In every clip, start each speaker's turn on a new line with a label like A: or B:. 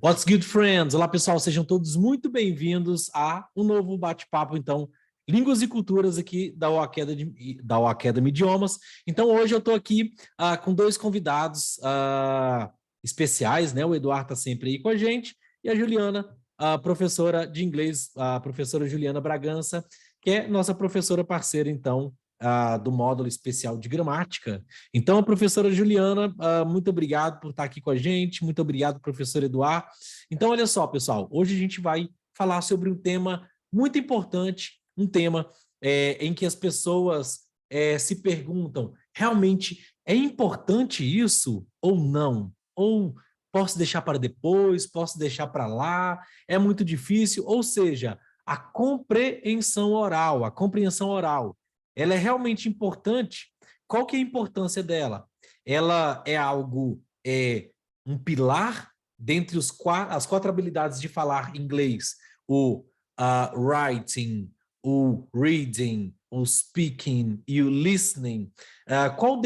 A: What's good, friends? Olá, pessoal, sejam todos muito bem-vindos a um novo bate-papo, então, Línguas e Culturas aqui da O Academy Idiomas. Então, hoje eu estou aqui com dois convidados especiais, né? O Eduardo está sempre aí com a gente e a Juliana, a professora de inglês, a professora Juliana Bragança, que é nossa professora parceira, então, do módulo especial de gramática. Então, professora Juliana, muito obrigado por estar aqui com a gente, muito obrigado, professor Eduardo. Então, olha só, pessoal, hoje a gente vai falar sobre um tema muito importante, um tema em que as pessoas se perguntam, realmente é importante isso ou não? Ou posso deixar para depois, posso deixar para lá, é muito difícil, ou seja, a compreensão oral, ela é realmente importante? Qual que é a importância dela? Ela é algo, um pilar dentre as quatro habilidades de falar inglês, o writing, o reading, o speaking e o listening. Qual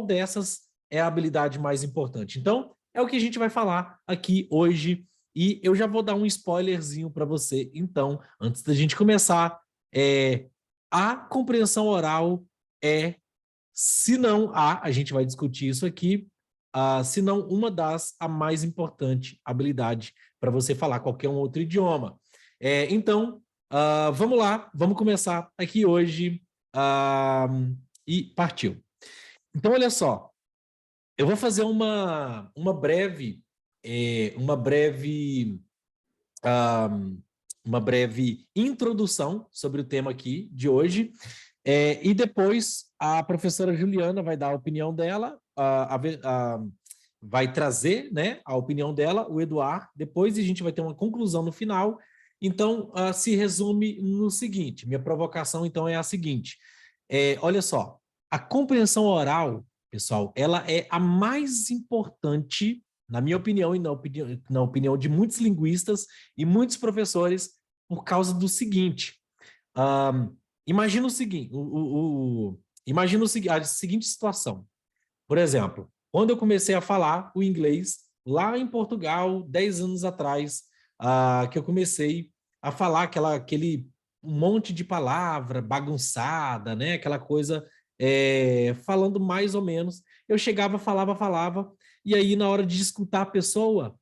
A: dessas é a habilidade mais importante? Então, é o que a gente vai falar aqui hoje e eu já vou dar um spoilerzinho para você. Então, antes da gente começar, a compreensão oral se não a gente vai discutir isso aqui, se não uma a mais importante habilidade para você falar qualquer um outro idioma. Então, vamos lá, vamos começar aqui hoje e partiu. Então, olha só, eu vou fazer uma breve introdução sobre o tema aqui de hoje, e depois a professora Juliana vai dar a opinião dela, vai trazer, né, a opinião dela, o Eduardo, depois a gente vai ter uma conclusão no final. Então, se resume no seguinte, minha provocação então é a seguinte, olha só, a compreensão oral, pessoal, ela é a mais importante, na minha opinião e na opinião de muitos linguistas e muitos professores, por causa do seguinte, imagina o seguinte, a seguinte situação. Por exemplo, quando eu comecei a falar o inglês, lá em Portugal, 10 anos atrás, que eu comecei a falar aquele um monte de palavra bagunçada, né? Aquela coisa, falando mais ou menos. Eu chegava, falava, e aí na hora de escutar a pessoa,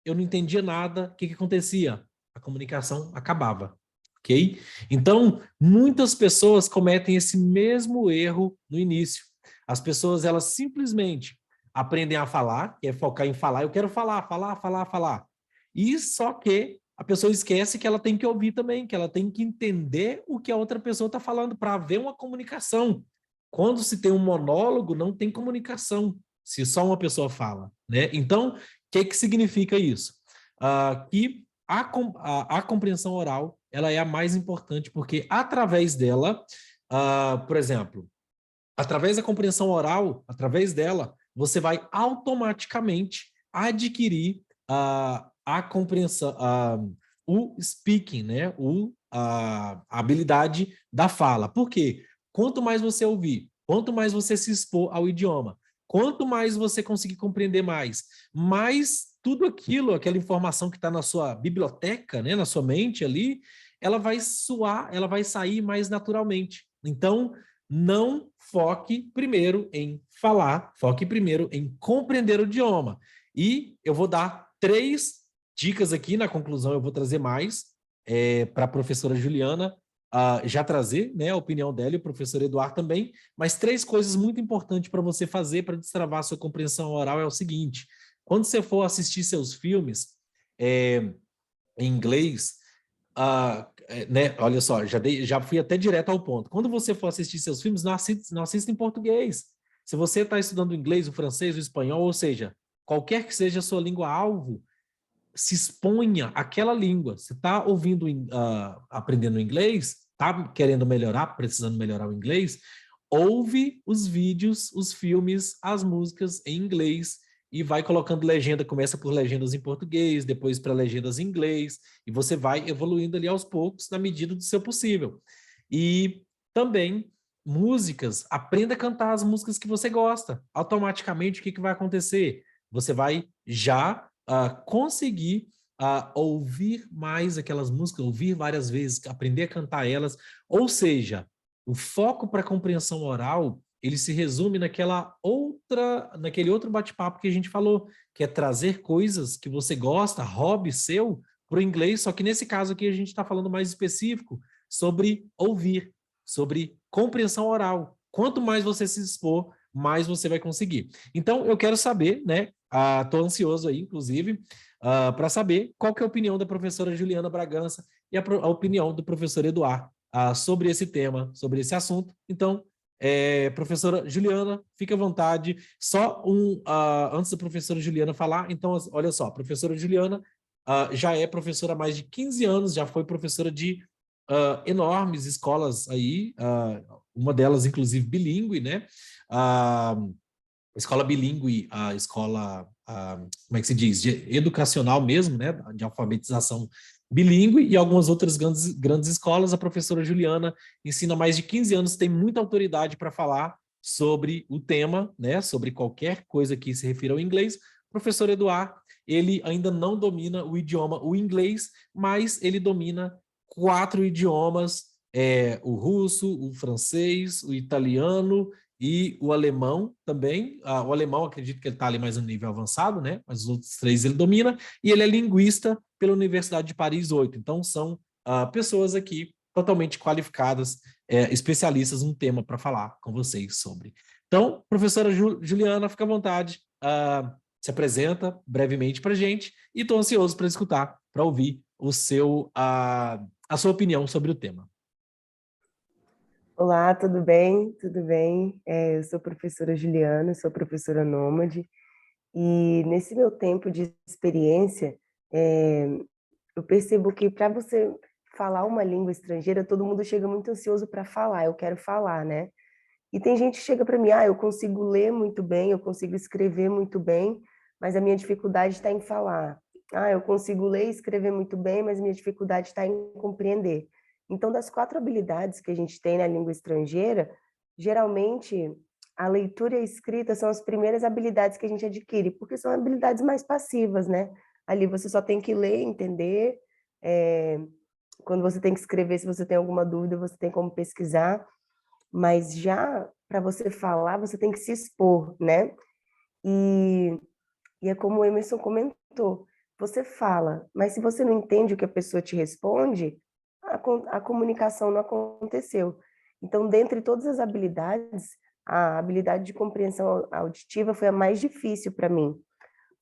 A: eu não entendia nada. O que acontecia? A comunicação acabava. Ok? Então, muitas pessoas cometem esse mesmo erro no início. As pessoas, elas simplesmente aprendem a falar, que é focar em falar. Eu quero falar. E só que a pessoa esquece que ela tem que ouvir também, que ela tem que entender o que a outra pessoa está falando para haver uma comunicação. Quando se tem um monólogo, não tem comunicação, se só uma pessoa fala, né? Então, o que significa isso? Que a compreensão oral, ela é a mais importante, porque através dela, por exemplo, através da compreensão oral, através dela, você vai automaticamente adquirir a compreensão, o speaking, né? A habilidade da fala. Por quê? Quanto mais você ouvir, quanto mais você se expor ao idioma, quanto mais você conseguir compreender mais tudo aquilo, aquela informação que está na sua biblioteca, né, na sua mente ali, ela vai sair mais naturalmente. Então, não foque primeiro em falar, foque primeiro em compreender o idioma. E eu vou dar 3 dicas aqui, na conclusão eu vou trazer mais para a professora Juliana já trazer, né, a opinião dela e o professor Eduardo também, mas 3 coisas muito importantes para você fazer para destravar a sua compreensão oral é o seguinte: quando você for assistir seus filmes em inglês, né, olha só, já fui até direto ao ponto. Quando você for assistir seus filmes, não assista em português. Se você está estudando o inglês, o francês, o espanhol, ou seja, qualquer que seja a sua língua-alvo, se exponha àquela língua. Você está ouvindo, aprendendo inglês, está querendo melhorar, precisando melhorar o inglês, ouve os vídeos, os filmes, as músicas em inglês e vai colocando legenda, começa por legendas em português, depois para legendas em inglês, e você vai evoluindo ali aos poucos, na medida do seu possível. E também músicas, aprenda a cantar as músicas que você gosta. Automaticamente, o que vai acontecer? Você vai já conseguir ouvir mais aquelas músicas, ouvir várias vezes, aprender a cantar elas. Ou seja, o foco para a compreensão oral, ele se resume naquele outro bate-papo que a gente falou, que é trazer coisas que você gosta, hobby seu, para o inglês, só que nesse caso aqui a gente está falando mais específico sobre ouvir, sobre compreensão oral. Quanto mais você se expor, mais você vai conseguir. Então, eu quero saber, né? Estou ansioso aí, inclusive, para saber qual que é a opinião da professora Juliana Bragança e a opinião do professor Eduardo sobre esse tema, sobre esse assunto. Então, professora Juliana, fique à vontade. Antes da professora Juliana falar, então, olha só, a professora Juliana já é professora há mais de 15 anos, já foi professora de enormes escolas aí, uma delas, inclusive, bilíngue, né? Escola bilíngue, a escola, como é que se diz? Educacional mesmo, né? De alfabetização bilíngue e algumas outras grandes escolas. A professora Juliana ensina há mais de 15 anos, tem muita autoridade para falar sobre o tema, né? Sobre qualquer coisa que se refira ao inglês. O professor Eduardo, ele ainda não domina o idioma, o inglês, mas ele domina 4 idiomas, o russo, o francês, o italiano e o alemão também. O alemão, acredito que ele está ali mais no nível avançado, né? Mas os outros 3 ele domina. E ele é linguista pela Universidade de Paris 8. Então, são pessoas aqui totalmente qualificadas, especialistas no tema para falar com vocês sobre. Então, professora Juliana, fica à vontade, se apresenta brevemente para a gente e estou ansioso para escutar, para ouvir a sua opinião sobre o tema.
B: Olá, tudo bem? Tudo bem? Eu sou professora Juliana, sou professora nômade, e nesse meu tempo de experiência, eu percebo que para você falar uma língua estrangeira, todo mundo chega muito ansioso para falar, eu quero falar, né? E tem gente que chega para mim, eu consigo ler muito bem, eu consigo escrever muito bem, mas a minha dificuldade está em falar. Eu consigo ler e escrever muito bem, mas a minha dificuldade está em compreender. Então, das 4 habilidades que a gente tem na língua estrangeira, geralmente a leitura e a escrita são as primeiras habilidades que a gente adquire, porque são habilidades mais passivas, né? Ali você só tem que ler, entender. Quando você tem que escrever, se você tem alguma dúvida, você tem como pesquisar. Mas já para você falar, você tem que se expor, né? E é como o Emerson comentou, você fala, mas se você não entende o que a pessoa te responde, a comunicação não aconteceu. Então, dentre todas as habilidades, a habilidade de compreensão auditiva foi a mais difícil para mim.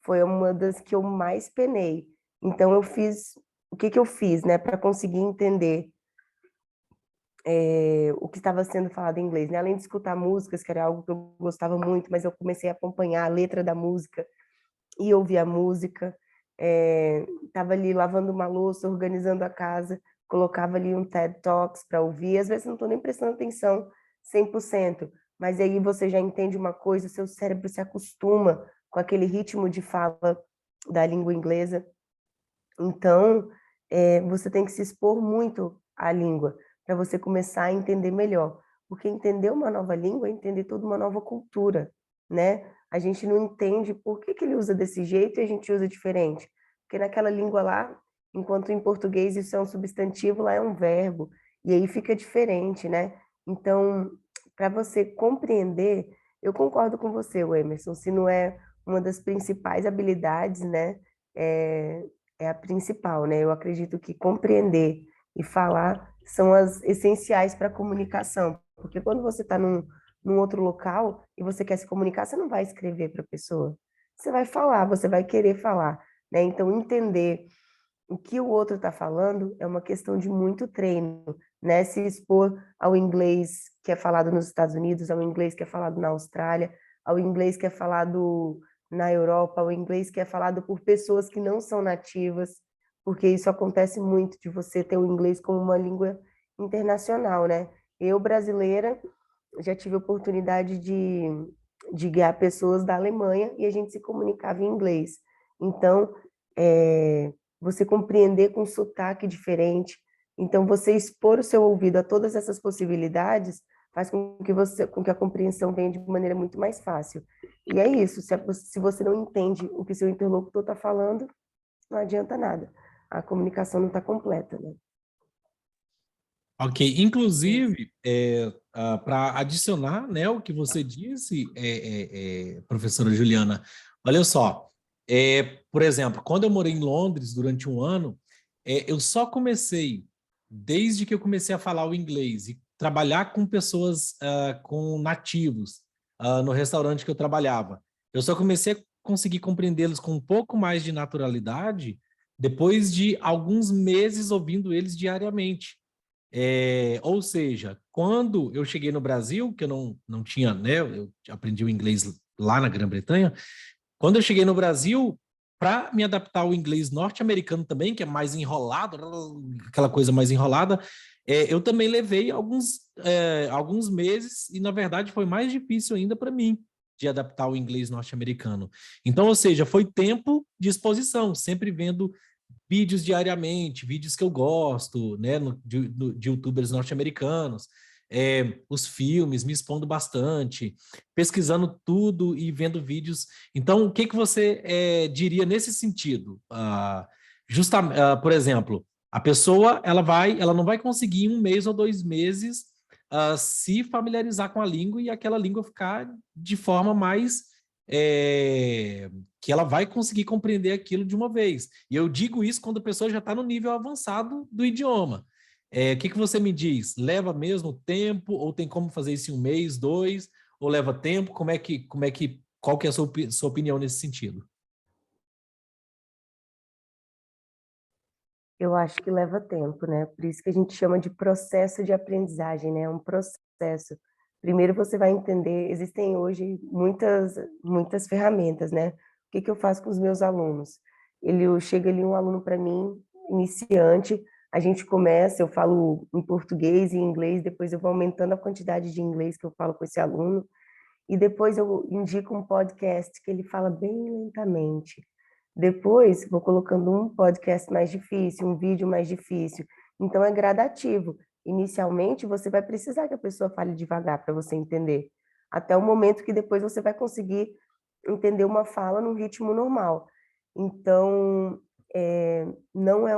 B: Foi uma das que eu mais penei. Então, o que eu fiz, né, para conseguir entender o que estava sendo falado em inglês, né? Além de escutar músicas, que era algo que eu gostava muito, mas eu comecei a acompanhar a letra da música e ouvir a música. Estava ali lavando uma louça, organizando a casa, colocava ali um TED Talks para ouvir. Às vezes não estou nem prestando atenção 100%, mas aí você já entende uma coisa, o seu cérebro se acostuma com aquele ritmo de fala da língua inglesa. Então, você tem que se expor muito à língua para você começar a entender melhor. Porque entender uma nova língua é entender toda uma nova cultura, né? A gente não entende por que ele usa desse jeito e a gente usa diferente. Porque naquela língua lá, enquanto em português isso é um substantivo, lá é um verbo. E aí fica diferente, né? Então, para você compreender, eu concordo com você, Emerson, se não é uma das principais habilidades, né? É a principal, né? Eu acredito que compreender e falar são as essenciais para a comunicação, porque quando você está num outro local e você quer se comunicar, você não vai escrever para a pessoa, você vai falar, você vai querer falar, né? Então, entender o que o outro está falando é uma questão de muito treino, né? Se expor ao inglês que é falado nos Estados Unidos, ao inglês que é falado na Austrália, ao inglês que é falado na Europa, ao inglês que é falado por pessoas que não são nativas, porque isso acontece muito de você ter o inglês como uma língua internacional, né? Eu, brasileira, já tive a oportunidade de guiar pessoas da Alemanha e a gente se comunicava em inglês. Então, você compreender com sotaque diferente. Então, você expor o seu ouvido a todas essas possibilidades faz com que a compreensão venha de maneira muito mais fácil. E é isso, se você não entende o que seu interlocutor está falando, não adianta nada. A comunicação não está completa, né?
A: Ok, inclusive, para adicionar, né, o que você disse, professora Juliana, olha só, por exemplo, quando eu morei em Londres durante um ano, eu só comecei, desde que eu comecei a falar o inglês e trabalhar com pessoas, com nativos, no restaurante que eu trabalhava, eu só comecei a conseguir compreendê-los com um pouco mais de naturalidade depois de alguns meses ouvindo eles diariamente. Ou seja, quando eu cheguei no Brasil, que eu não tinha, né? Eu aprendi o inglês lá na Grã-Bretanha. Quando eu cheguei no Brasil, para me adaptar ao inglês norte-americano também, que é mais enrolado, aquela coisa mais enrolada, eu também levei alguns meses e, na verdade, foi mais difícil ainda para mim de adaptar ao inglês norte-americano. Então, ou seja, foi tempo de exposição, sempre vendo vídeos diariamente, vídeos que eu gosto, né, de YouTubers norte-americanos, os filmes, me expondo bastante, pesquisando tudo e vendo vídeos. Então, o que que você diria nesse sentido? Por exemplo, a pessoa ela não vai conseguir em um mês ou 2 meses se familiarizar com a língua e aquela língua ficar de forma mais que ela vai conseguir compreender aquilo de uma vez. E eu digo isso quando a pessoa já está no nível avançado do idioma. O que que você me diz? Leva mesmo tempo? Ou tem como fazer isso em um mês, dois? Ou leva tempo? Qual que é a sua opinião nesse sentido?
B: Eu acho que leva tempo, né? Por isso que a gente chama de processo de aprendizagem, né? É um processo. Primeiro você vai entender, existem hoje muitas ferramentas, né? O que que eu faço com os meus alunos? Chega ali um aluno para mim, iniciante, a gente começa, eu falo em português e em inglês, depois eu vou aumentando a quantidade de inglês que eu falo com esse aluno, e depois eu indico um podcast que ele fala bem lentamente. Depois vou colocando um podcast mais difícil, um vídeo mais difícil. Então é gradativo. Inicialmente você vai precisar que a pessoa fale devagar para você entender, até o momento que depois você vai conseguir entender uma fala num ritmo normal. Então, não é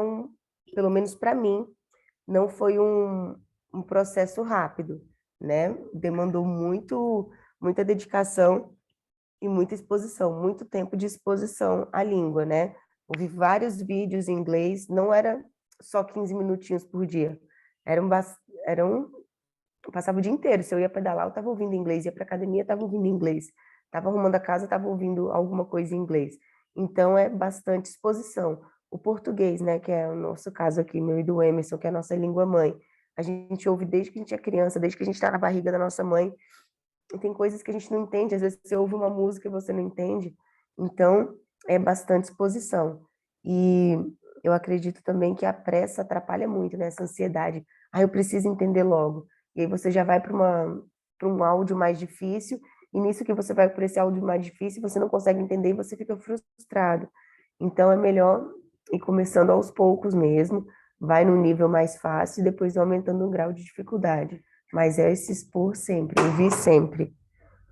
B: pelo menos para mim, não foi um processo rápido, né? Demandou muita dedicação e muita exposição, muito tempo de exposição à língua, né? Ouvi vários vídeos em inglês, não era só 15 minutinhos por dia, eram, eram eu passava o dia inteiro, se eu ia pedalar, eu estava ouvindo inglês, ia para academia, estava ouvindo inglês, estava arrumando a casa, estava ouvindo alguma coisa em inglês. Então, é bastante exposição. O português, né, que é o nosso caso aqui, meu e do Emerson, que é a nossa língua mãe, a gente ouve desde que a gente é criança, desde que a gente está na barriga da nossa mãe, e tem coisas que a gente não entende, às vezes você ouve uma música e você não entende, então é bastante exposição. E eu acredito também que a pressa atrapalha muito, né, essa ansiedade. Ah, eu preciso entender logo. E aí você já vai para um áudio mais difícil, e nisso que você vai para esse áudio mais difícil, você não consegue entender e você fica frustrado. Então é melhor ir começando aos poucos mesmo, vai num nível mais fácil e depois aumentando o grau de dificuldade. Mas é se expor sempre, ouvir sempre,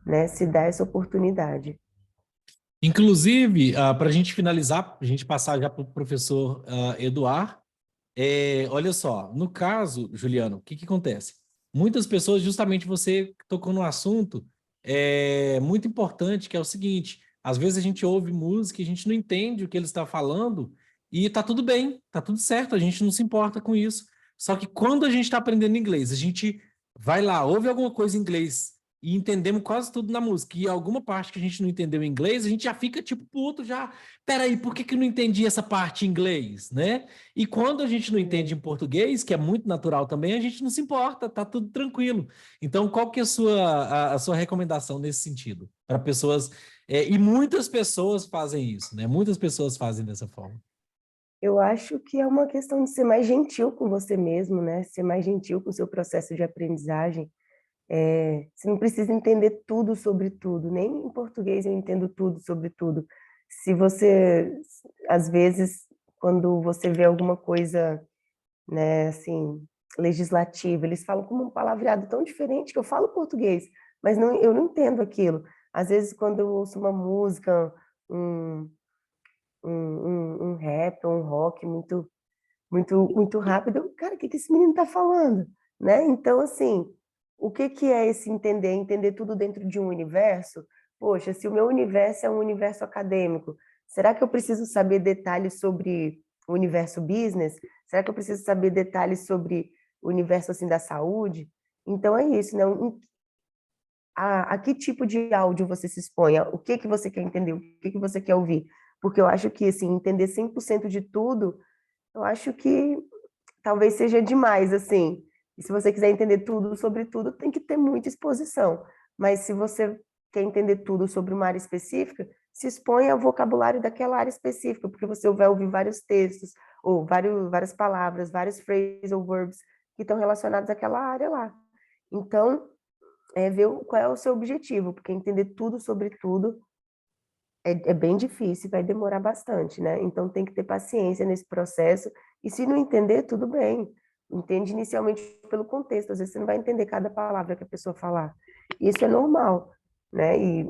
B: né? Se dá essa oportunidade.
A: Inclusive, para a gente finalizar, a gente passar já para o professor Eduardo, olha só, no caso, Juliano, o que que acontece? Muitas pessoas, justamente você tocou no assunto muito importante, que é o seguinte: às vezes a gente ouve música e a gente não entende o que ele está falando, e tá tudo bem, tá tudo certo, a gente não se importa com isso. Só que quando a gente está aprendendo inglês, a gente vai lá, ouve alguma coisa em inglês e entendemos quase tudo na música, e alguma parte que a gente não entendeu em inglês, a gente já fica tipo puto, já, peraí, por que que eu não entendi essa parte em inglês, né? E quando a gente não entende em português, que é muito natural também, a gente não se importa, tá tudo tranquilo. Então, qual que é a sua recomendação nesse sentido? Para pessoas, e muitas pessoas fazem isso, né? Muitas pessoas fazem dessa forma.
B: Eu acho que é uma questão de ser mais gentil com você mesmo, né? Ser mais gentil com o seu processo de aprendizagem. Você não precisa entender tudo sobre tudo, nem em português eu entendo tudo sobre tudo. Se você, às vezes, quando você vê alguma coisa, né, assim, legislativo, eles falam como um palavreado tão diferente que eu falo português, mas não, eu não entendo aquilo. Às vezes, quando eu ouço uma música, um, um rap, um rock muito rápido, cara, o que que esse menino está falando? Né? Então, assim, o que que é esse entender? Entender tudo dentro de um universo? Poxa, se o meu universo é um universo acadêmico, será que eu preciso saber detalhes sobre o universo business? Será que eu preciso saber detalhes sobre o universo assim da saúde? Então é isso, né? A que tipo de áudio você se expõe? O que que você quer entender? O que que você quer ouvir? Porque eu acho que assim, entender 100% de tudo, eu acho que talvez seja demais, assim. E se você quiser entender tudo sobre tudo, tem que ter muita exposição. Mas se você quer entender tudo sobre uma área específica, se expõe ao vocabulário daquela área específica, porque você vai ouvir vários textos, ou várias palavras, vários phrasal verbs que estão relacionados àquela área lá. Então, ver qual é o seu objetivo, porque entender tudo sobre tudo é bem difícil, vai demorar bastante, né? Então tem que ter paciência nesse processo. E se não entender, tudo bem. Entende inicialmente pelo contexto. Às vezes você não vai entender cada palavra que a pessoa falar. Isso é normal, né? E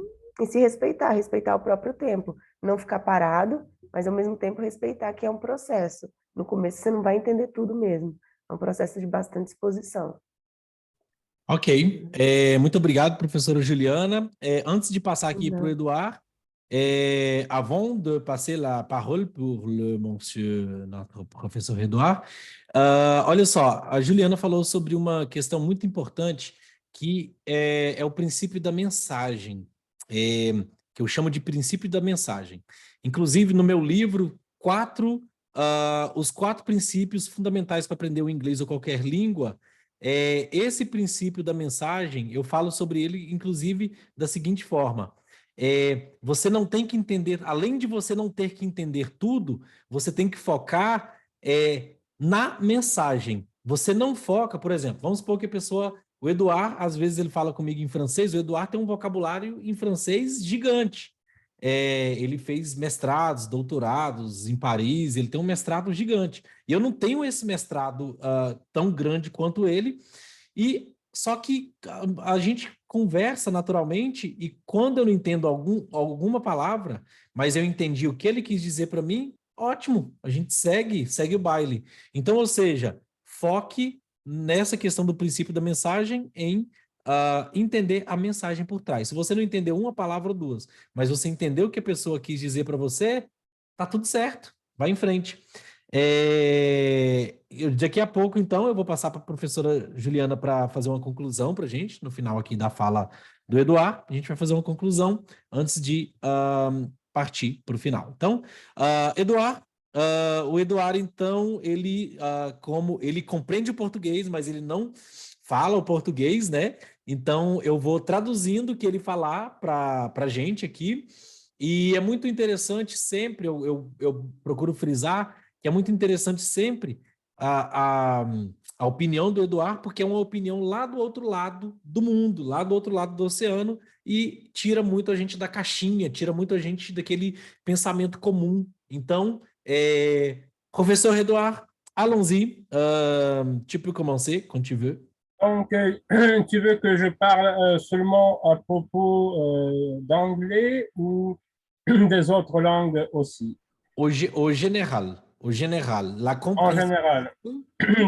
B: se respeitar, respeitar o próprio tempo. Não ficar parado, mas ao mesmo tempo respeitar que é um processo. No começo você não vai entender tudo mesmo. É um processo de bastante exposição.
A: Ok, muito obrigado, professora Juliana. Antes de passar aqui para o
B: Não.
A: Eduard, avant de passer la parole pour le monsieur, notre professeur Eduard, olha só, a Juliana falou sobre uma questão muito importante que é o princípio da mensagem, que eu chamo de princípio da mensagem. Inclusive, no meu livro, os 4 princípios fundamentais para aprender o inglês ou qualquer língua. Esse princípio da mensagem, eu falo sobre ele, inclusive, da seguinte forma. Você não tem que entender, além de você não ter que entender tudo, você tem que focar na mensagem. Você não foca, por exemplo, vamos supor que a pessoa, o Eduard, às vezes ele fala comigo em francês, o Eduard tem um vocabulário em francês gigante. Ele fez mestrados, doutorados em Paris, ele tem um mestrado gigante. E eu não tenho esse mestrado tão grande quanto ele, e só que a gente conversa naturalmente, e quando eu não entendo alguma palavra, mas eu entendi o que ele quis dizer para mim, ótimo, a gente segue o baile. Então, ou seja, foque nessa questão do princípio da mensagem em entender a mensagem por trás. Se você não entendeu uma palavra ou duas, mas você entendeu o que a pessoa quis dizer para você, tá tudo certo, vai em frente. Daqui a pouco, então, eu vou passar para a professora Juliana para fazer uma conclusão para a gente, no final aqui da fala do Eduard. A gente vai fazer uma conclusão antes de partir para o final. Então, Eduard, o Eduard, então, como ele compreende o português, mas ele não fala o português, né? Então, eu vou traduzindo o que ele falar para a gente aqui. E é muito interessante sempre, eu procuro frisar que é muito interessante sempre a, a, a opinião do Eduardo, porque é uma opinião lá do outro lado do mundo, lá do outro lado do oceano, e tira muito a gente da caixinha, tira muito a gente daquele pensamento comum. Então, professor Eduardo, allons-y. Tu peux commencer quand tu veux.
C: Donc, tu veux que je parle seulement à propos d'anglais ou des autres langues aussi?
A: Au général, la
C: En
A: compréhension.
C: général.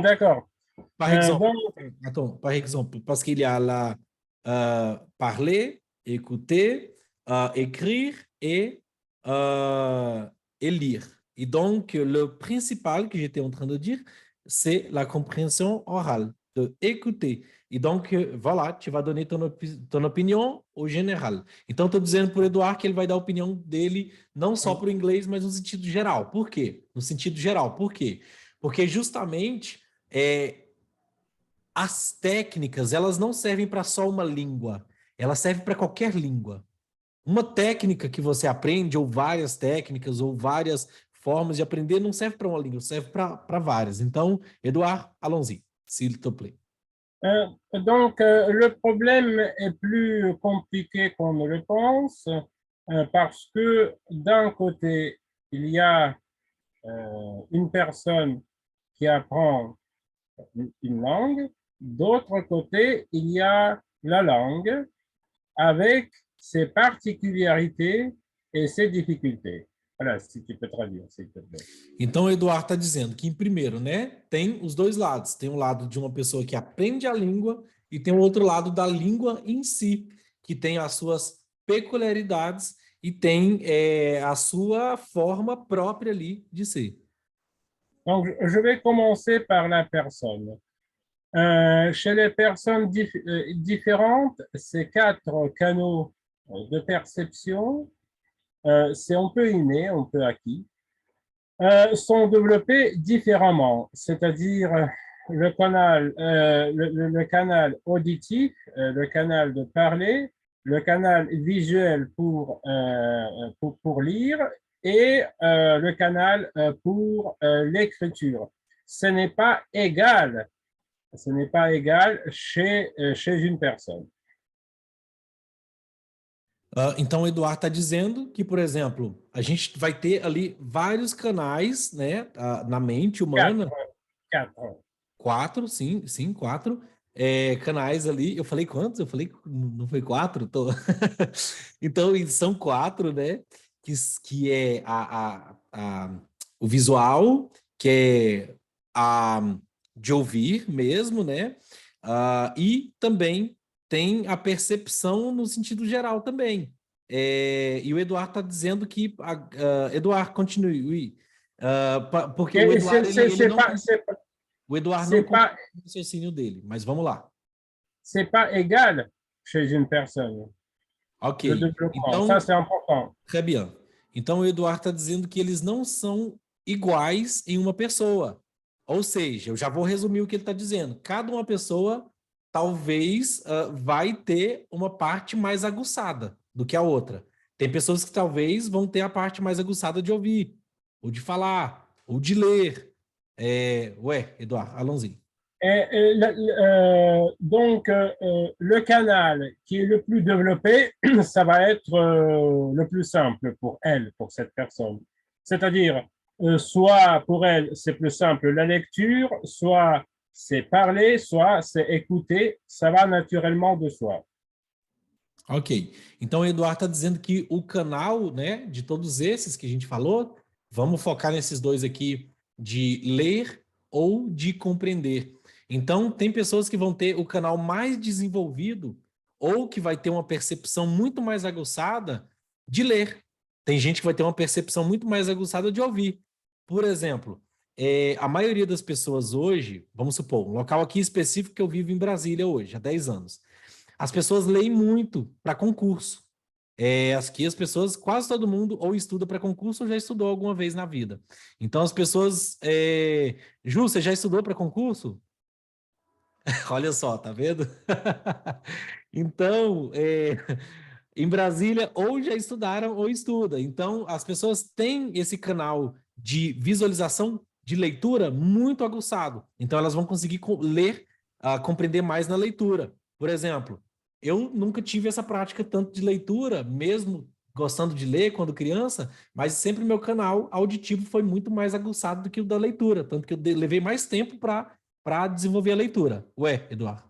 C: D'accord.
A: Par exemple,
C: Donc,
A: attends, par exemple, parce qu'il y a là parler, écouter, écrire euh, et lire. Et donc, le principal que j'étais en train de dire, c'est la compréhension orale, de écouter. E donc, voilà, tu vas donner ton opinião au général. Então, estou dizendo para o Eduardo que ele vai dar a opinião dele não só para o inglês, mas no sentido geral. Por quê? No sentido geral. Por quê? Porque justamente as técnicas, elas não servem para só uma língua, elas servem para qualquer língua. Uma técnica que você aprende, ou várias técnicas, ou várias formas de aprender, não serve para uma língua, serve para várias. Então, Eduard, allons-y, s'il te plaît.
C: donc, le problème est plus compliqué qu'on ne le pense parce que d'un côté, il y a une personne qui apprend une langue. D'autre côté, il y a la langue avec ses particularités et ses difficultés. Voilà, si tu peux traduire, s'il te plaît.
A: Então, o Eduardo está dizendo que, primeiro, né, tem os dois lados. Tem um lado de uma pessoa que aprende a língua e tem o outro lado da língua em si, que tem as suas peculiaridades e tem a sua forma própria ali de ser.
C: Donc, je vais commencer par la personne. Chez les personnes différentes, ces 4 canaux de perception, c'est un peu inné, un peu acquis, sont développés différemment, c'est-à-dire le canal auditif, le canal de parler, le canal visuel pour lire et le canal pour l'écriture. Ce n'est pas égal chez une personne.
A: Então, o Eduardo está dizendo que, por exemplo, a gente vai ter ali vários canais, né, na mente humana. 4, sim, 4 canais ali. Eu falei quantos? Eu falei, não foi 4? Tô... Então, são 4, né, que é o visual, que é de ouvir mesmo, né, e também tem a percepção no sentido geral também. E o Eduardo está dizendo que... Eduardo, continue. Porque o Eduardo, o Eduardo não comprou o raciocínio dele, mas vamos lá.
C: C'est pas égal chez une personne.
A: Ok. Então,
C: ça, c'est important.
A: Très bien. Então, o Eduardo está dizendo que eles não são iguais em uma pessoa. Ou seja, eu já vou resumir o que ele está dizendo. Cada uma pessoa talvez vai ter uma parte mais aguçada do que a outra. Tem pessoas que talvez vão ter a parte mais aguçada de ouvir, ou de falar, ou de ler. Eduardo, allons-y.
C: Donc, le canal qui est le plus développé, ça va être le plus simple pour elle, pour cette personne. C'est-à-dire, soit pour elle, c'est plus simple la lecture, soit c'est parler, soit c'est écouter, ça va naturellement de soi.
A: Ok. Então, o Eduardo está dizendo que o canal, né, de todos esses que a gente falou, vamos focar nesses dois aqui, de ler ou de compreender. Então, tem pessoas que vão ter o canal mais desenvolvido ou que vai ter uma percepção muito mais aguçada de ler. Tem gente que vai ter uma percepção muito mais aguçada de ouvir. Por exemplo, a maioria das pessoas hoje, vamos supor, um local aqui específico que eu vivo em Brasília hoje, há 10 anos. As pessoas leem muito para concurso. Aqui as pessoas, quase todo mundo ou estuda para concurso ou já estudou alguma vez na vida. Então as pessoas... Ju, você já estudou para concurso? Olha só, tá vendo? Então, em Brasília, ou já estudaram ou estuda. Então, as pessoas têm esse canal de visualização, de leitura, muito aguçado. Então, elas vão conseguir ler, compreender mais na leitura. Por exemplo, eu nunca tive essa prática tanto de leitura, mesmo gostando de ler quando criança, mas sempre meu canal auditivo foi muito mais aguçado do que o da leitura, tanto que eu levei mais tempo para desenvolver a leitura. Eduardo.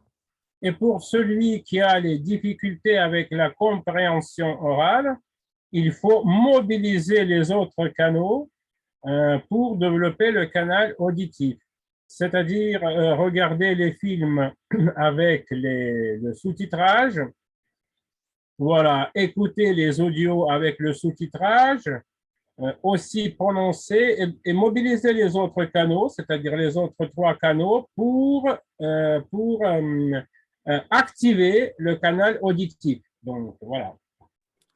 C: Et pour celui qui a les difficultés avec la compréhension orale, il faut mobiliser les autres canaux pour développer le canal auditif. C'est-à-dire regarder les films avec le sous-titrage, voilà, écouter les audios avec le sous-titrage, aussi prononcer et mobiliser les autres canaux, c'est-à-dire les autres 3 canaux pour activer le canal auditif. Donc, voilà.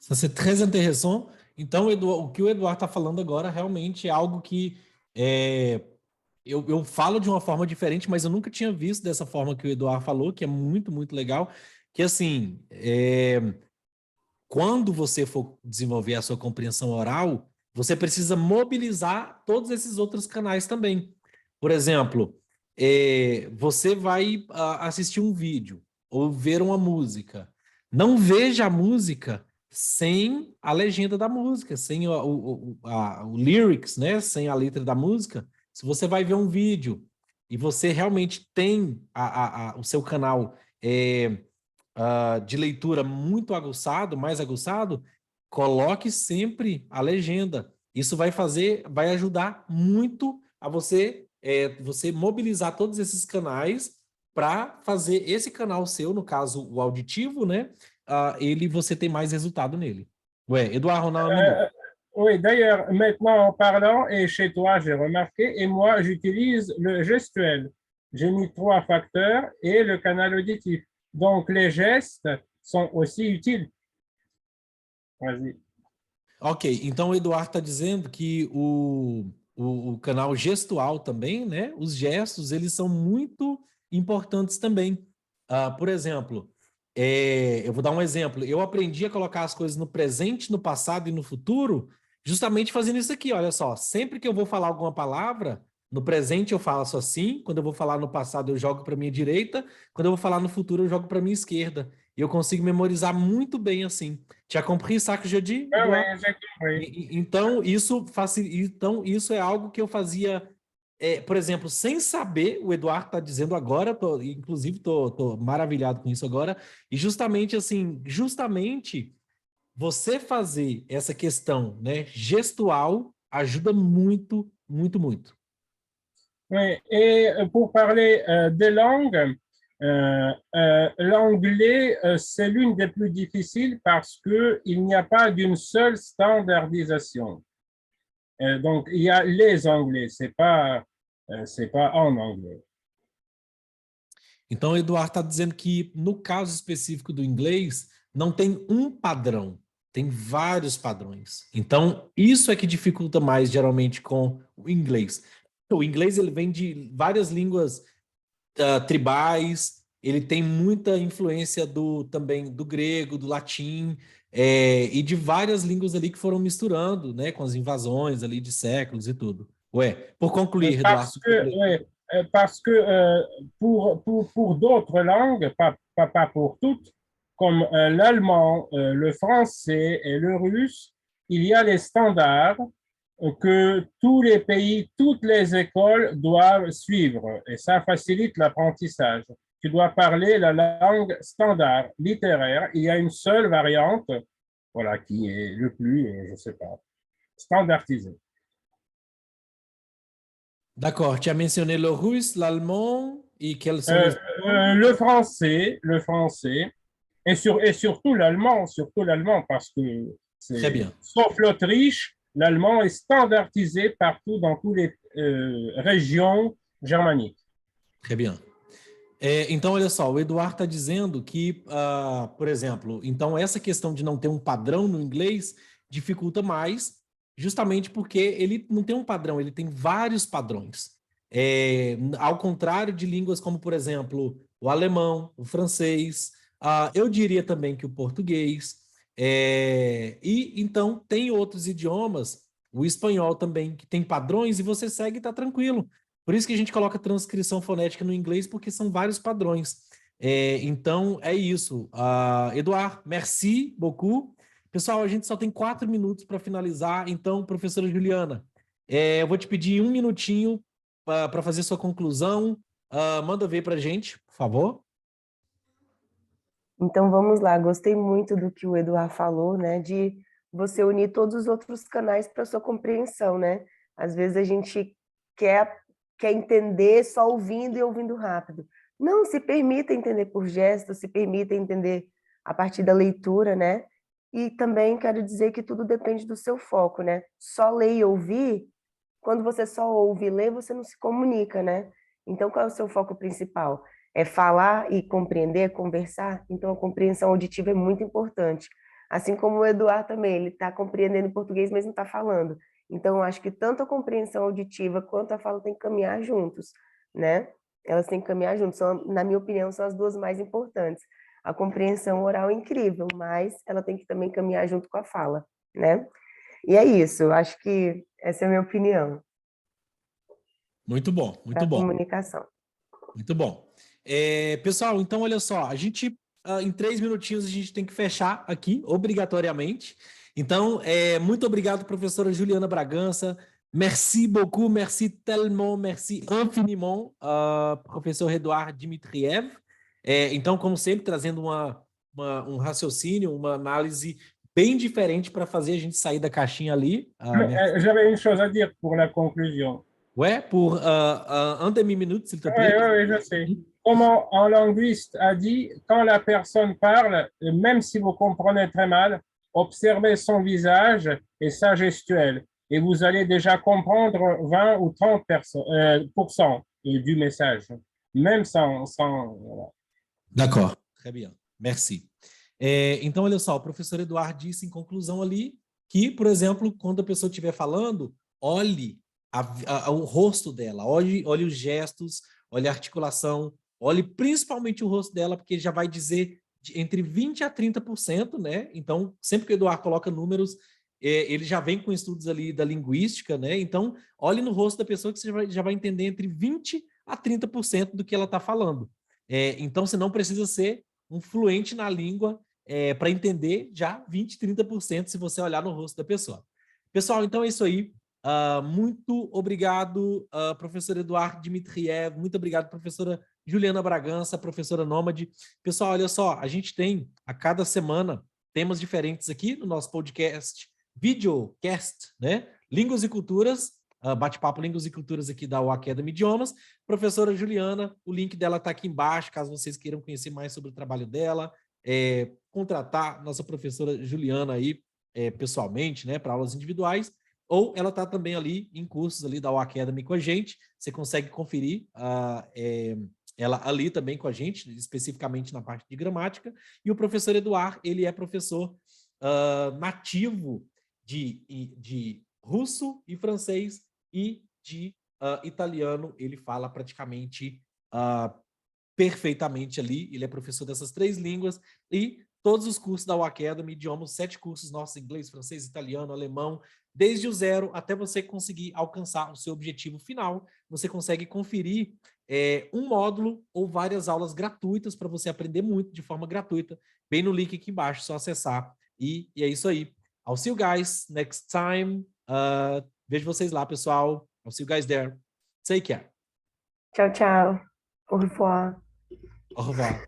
A: Ça, c'est très intéressant. Então, o que o Eduardo está falando agora realmente é algo que eu falo de uma forma diferente, mas eu nunca tinha visto dessa forma que o Eduardo falou, que é muito, muito legal, que assim, quando você for desenvolver a sua compreensão oral, você precisa mobilizar todos esses outros canais também. Por exemplo, você vai assistir um vídeo ou ver uma música. Não veja a música sem a legenda da música, sem o lyrics, né? Sem a letra da música. Se você vai ver um vídeo e você realmente tem o seu canal de leitura muito aguçado, mais aguçado, coloque sempre a legenda. Isso vai ajudar muito a você mobilizar todos esses canais para fazer esse canal seu, no caso o auditivo, né? Você tem mais resultado nele. Ouais, Edouard, on a un minute.
C: Oui, d'ailleurs, maintenant en parlant, et chez toi, j'ai remarqué, et moi, j'utilise le gestuel. J'ai mis 3 facteurs et le canal auditif. Donc, les gestes sont aussi utiles. Vas-y.
A: Ok, então o Eduardo está dizendo que o canal gestual também, né? Os gestos, eles são muito importantes também. Por exemplo, eu vou dar um exemplo. Eu aprendi a colocar as coisas no presente, no passado e no futuro, justamente fazendo isso aqui. Olha só, sempre que eu vou falar alguma palavra, no presente eu faço assim, quando eu vou falar no passado eu jogo para minha direita, quando eu vou falar no futuro eu jogo para minha esquerda. E eu consigo memorizar muito bem assim. Tu as compris ça que je dis,
C: Oui, oui,
A: Eduardo?
C: j'ai compris.
A: Então, isso é algo que eu fazia, por exemplo, sem saber, o Eduardo está dizendo agora, inclusive tô maravilhado com isso agora, e justamente assim, você fazer essa questão, né, gestual ajuda muito, muito, muito.
C: Oui, et pour parler des langues, l'anglais, c'est l'une des plus difficiles parce qu'il n'y a pas d'une seule standardisation. Donc, il y a les anglais, c'est pas en anglais.
A: Então, o Eduardo está dizendo que, no caso específico do inglês, não tem um padrão, tem vários padrões. Então, isso é que dificulta mais, geralmente, com o inglês. O inglês ele vem de várias línguas tribais, ele tem muita influência também do grego, do latim, e de várias línguas ali que foram misturando, né, com as invasões ali de séculos e tudo. Ué, por concluir, Eduardo.
C: Parce que pour d'autres langues, pas pour toutes, comme l'allemand, le français et le russe, il y a les standards que tous les pays, toutes les écoles doivent suivre. Et ça facilite l'apprentissage. Tu dois parler la langue standard, littéraire. Il y a une seule variante, voilà, qui est le plus, je ne sais pas, standardisée.
A: D'accord, tu as mentionné le russe, l'allemand et quels sont
C: le français, et surtout l'allemand, parce que
A: Très bien.
C: sauf l'Autriche, l'allemand est standardisé partout dans toutes les régions germaniques.
A: Très bien. Então, olha só, o Eduardo está dizendo que, por exemplo, então essa questão de não ter um padrão no inglês dificulta mais, justamente porque ele não tem um padrão, ele tem vários padrões. Ao contrário de línguas como, por exemplo, o alemão, o francês, eu diria também que o português, e então tem outros idiomas, o espanhol também, que tem padrões e você segue e está tranquilo. Por isso que a gente coloca transcrição fonética no inglês, porque são vários padrões. Então, é isso. Eduardo, merci beaucoup. Pessoal, a gente só tem 4 minutos para finalizar. Então, professora Juliana, eu vou te pedir 1 minutinho para fazer sua conclusão. Manda ver para a gente, por favor.
B: Então, vamos lá. Gostei muito do que o Eduardo falou, né? De você unir todos os outros canais para sua compreensão, né? Às vezes a gente quer entender só ouvindo e ouvindo rápido. Não, se permita entender por gestos, se permita entender a partir da leitura, né? E também quero dizer que tudo depende do seu foco, né? Só ler e ouvir, quando você só ouve e lê, você não se comunica, né? Então, qual é o seu foco principal? É falar e compreender, conversar? Então, a compreensão auditiva é muito importante. Assim como o Eduardo também, ele está compreendendo em português, mas não está falando. Então, eu acho que tanto a compreensão auditiva quanto a fala têm que caminhar juntos, né? Elas têm que caminhar juntos. Na minha opinião, são as duas mais importantes. A compreensão oral é incrível, mas ela tem que também caminhar junto com a fala, né? E é isso, eu acho que essa é a minha opinião.
A: Muito bom, muito bom.
B: Comunicação.
A: Muito bom. Pessoal, então, olha só, a gente, em 3 minutinhos, a gente tem que fechar aqui, obrigatoriamente. Então, muito obrigado, professora Juliana Bragança, Merci beaucoup, merci tellement, merci infiniment, professor Eduard Dmitriev. Então, como sempre, trazendo um raciocínio, uma análise bem diferente para fazer a gente sair da caixinha ali.
C: J'avais une chose à dire pour la conclusion.
A: Ouais, pour un demi-minute, s'il te
C: Oui,
A: plaît.
C: oui, je sais. Comme un linguiste a dit, quand la personne parle, même si vous comprenez très mal, observez son visage et sa gestuelle. Et vous allez déjà comprendre 20 ou 30% du message, même sans.
A: D'accord, très bien, merci. Então, olha só, o professor Eduardo disse em conclusão ali que, por exemplo, quando a pessoa estiver falando, olhe o rosto dela, olhe os gestos, olhe a articulação, olhe principalmente o rosto dela, porque já vai dizer entre 20% a 30%, né? Então, sempre que o Eduardo coloca números, ele já vem com estudos ali da linguística, né? Então, olhe no rosto da pessoa que você já vai entender entre 20% a 30% do que ela está falando. Então, você não precisa ser um fluente na língua para entender já 20%, 30% se você olhar no rosto da pessoa. Pessoal, então é isso aí. Muito obrigado, professor Eduardo Dmitriev, muito obrigado, professora Juliana Bragança, professora Nômade. Pessoal, olha só, a gente tem a cada semana temas diferentes aqui no nosso podcast, videocast, né? Línguas e Culturas, bate-papo Línguas e Culturas aqui da Academy Idiomas. Professora Juliana, o link dela está aqui embaixo, caso vocês queiram conhecer mais sobre o trabalho dela, contratar nossa professora Juliana aí pessoalmente, né, para aulas individuais, ou ela está também ali em cursos ali da Academy com a gente, você consegue conferir ela ali também com a gente, especificamente na parte de gramática, e o professor Eduard, ele é professor nativo de russo e francês e de italiano, ele fala praticamente perfeitamente ali, ele é professor dessas 3 línguas, e todos os cursos da Academy, idiomas, 7 cursos nossos, inglês, francês, italiano, alemão, desde o 0 até você conseguir alcançar o seu objetivo final, você consegue conferir um módulo ou várias aulas gratuitas para você aprender muito de forma gratuita, bem no link aqui embaixo, só acessar, e é isso aí. I'll see you guys next time. Vejo vocês lá, pessoal. I'll see you guys there. Take care.
B: Tchau, tchau. Au revoir.
A: Au revoir.